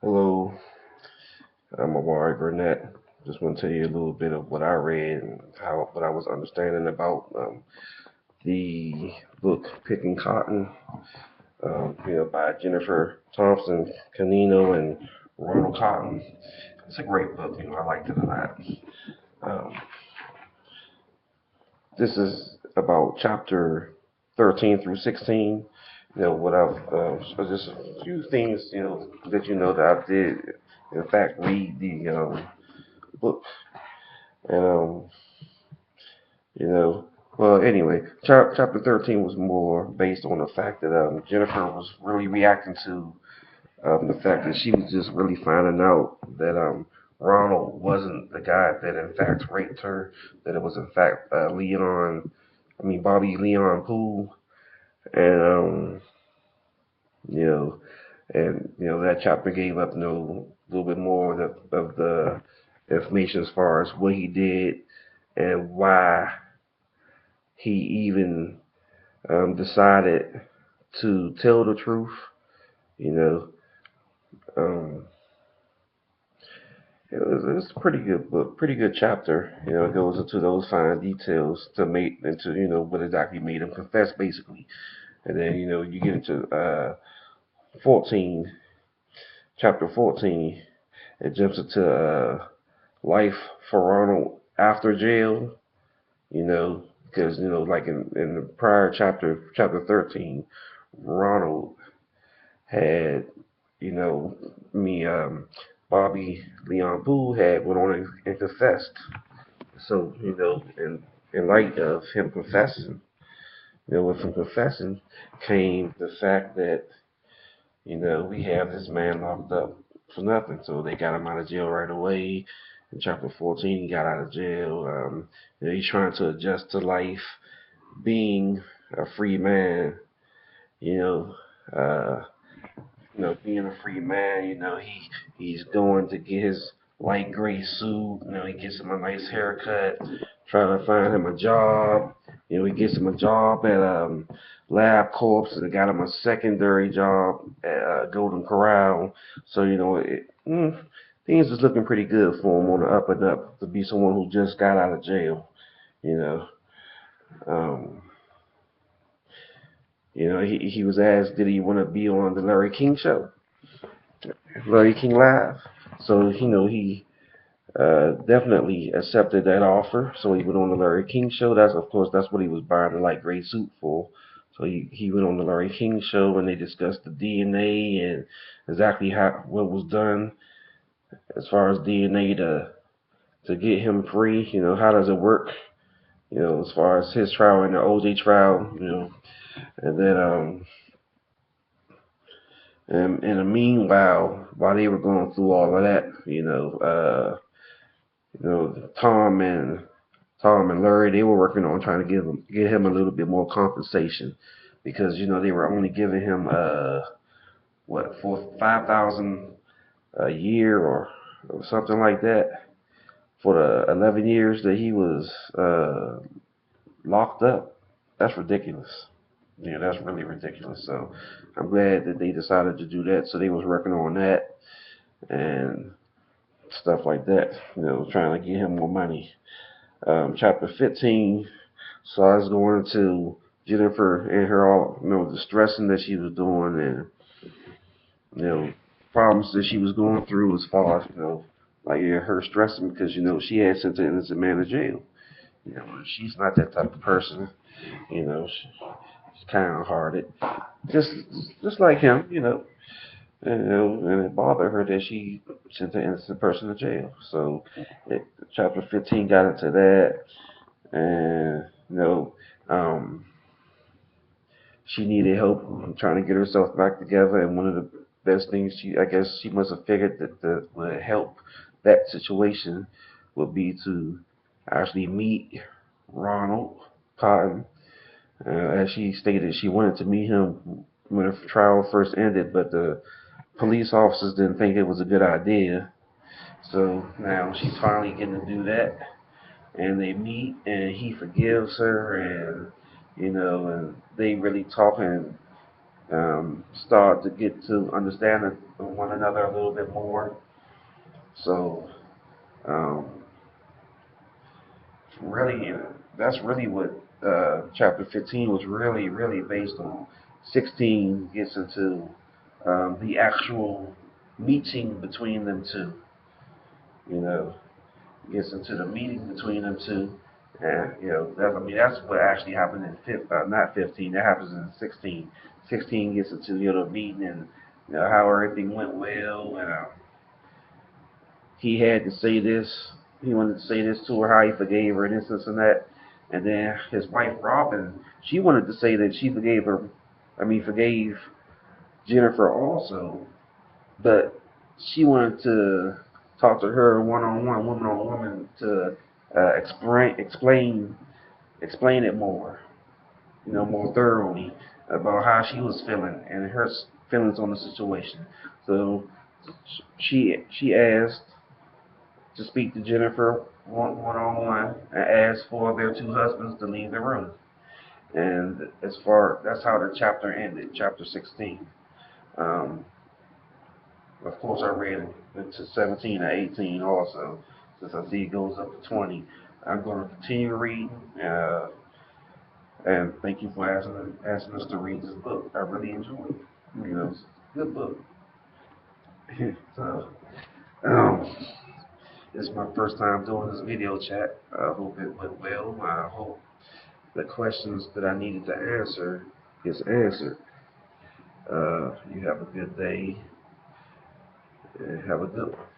Hello, I'm Amari Burnett. Just want to tell you a little bit of what I read and how what I was understanding about the book "Picking Cotton," by Jennifer Thompson Canino and Ronald Cotton. It's a great book. I liked it a lot. Um, this is about chapter 13 through 16. What I've so just a few things that that I did. In fact, read the book and You know, well, anyway, chapter 13 was more based on the fact that Jennifer was really reacting to the fact that she was just really finding out that Ronald wasn't the guy that in fact raped her, that it was in fact Bobby Leon Poole, and you know, that chapter gave up a little bit more of the information as far as what he did and why he even decided to tell the truth. You know, um, it was a pretty good book, pretty good chapter. It goes into those fine details to make into what exactly made him confess, basically. And then you get into 14, chapter 14. It jumps into life for Ronald after jail. Because like in the prior chapter 13, Ronald had, you know, me, Bobby Leon Poole had went on and confessed. So, in light of him confessing, with him confessing came the fact that, we have this man locked up for nothing. So they got him out of jail right away. In chapter 14, he got out of jail. He's trying to adjust to life, being a free man, you know, uh, being a free man, he's going to get his light gray suit. He gets him a nice haircut, trying to find him a job. He gets him a job at LabCorp, and they got him a secondary job at Golden Corral. So things is looking pretty good for him on the up and up to be someone who just got out of jail. You know, um, he was asked, did he want to be on the Larry King show? Larry King Live. So he definitely accepted that offer. So he went on the Larry King show. That's what he was buying the light gray suit for. So he went on the Larry King show and they discussed the DNA and exactly what was done as far as DNA to get him free. How does it work? As far as his trial and the OJ trial. And then and in the meanwhile, while they were going through all of that, Tom and Larry, they were working on trying to get him a little bit more compensation because they were only giving him what, for 5,000 a year or something like that for the 11 years that he was locked up. That's ridiculous. That's really ridiculous. So I'm glad that they decided to do that. So they was working on that and stuff like that. Trying to get him more money. Chapter 15 saw us going to Jennifer and her all, the stressing that she was doing and, you know, problems that she was going through as far as, her stressing because, she had sent an innocent man to jail. She's not that type of person. She's kind of hearted. Just, just like him, and it bothered her that she sent an innocent person to jail. So, chapter 15 got into that, and um, she needed help trying to get herself back together. And one of the best things I guess she must have figured that would help that situation would be to actually meet Ronald Cotton. As she stated, she wanted to meet him when the trial first ended, but the police officers didn't think it was a good idea. So now she's finally getting to do that, and they meet, and he forgives her, and and they really talking start to get to understand one another a little bit more. So um, really, that's really what chapter 15 was really based on. 16 gets into the actual meeting between them two. You know, gets into the meeting between them two. And, I mean, that's what actually happened in not 15, that happens in 16. 16 gets into, the meeting and, how everything went well. And he had to say this, he wanted to say this to her, how he forgave her, and this and that. And then his wife, Robin, she wanted to say that she forgave her, forgave Jennifer also, but she wanted to talk to her one on one, woman on woman, to explain it more, more thoroughly about how she was feeling and her feelings on the situation. So she asked to speak to Jennifer one on one and asked for their two husbands to leave the room. And that's how the chapter ended, chapter 16. Um, Of course, I read into 17 and 18 also, since I see it goes up to 20. I'm going to continue reading, and thank you for asking us to read this book. I really enjoyed it. It's a good book. So, um, it's my first time doing this video chat. I hope it went well. I hope the questions that I needed to answer is answered. You have a good day, and have a good one.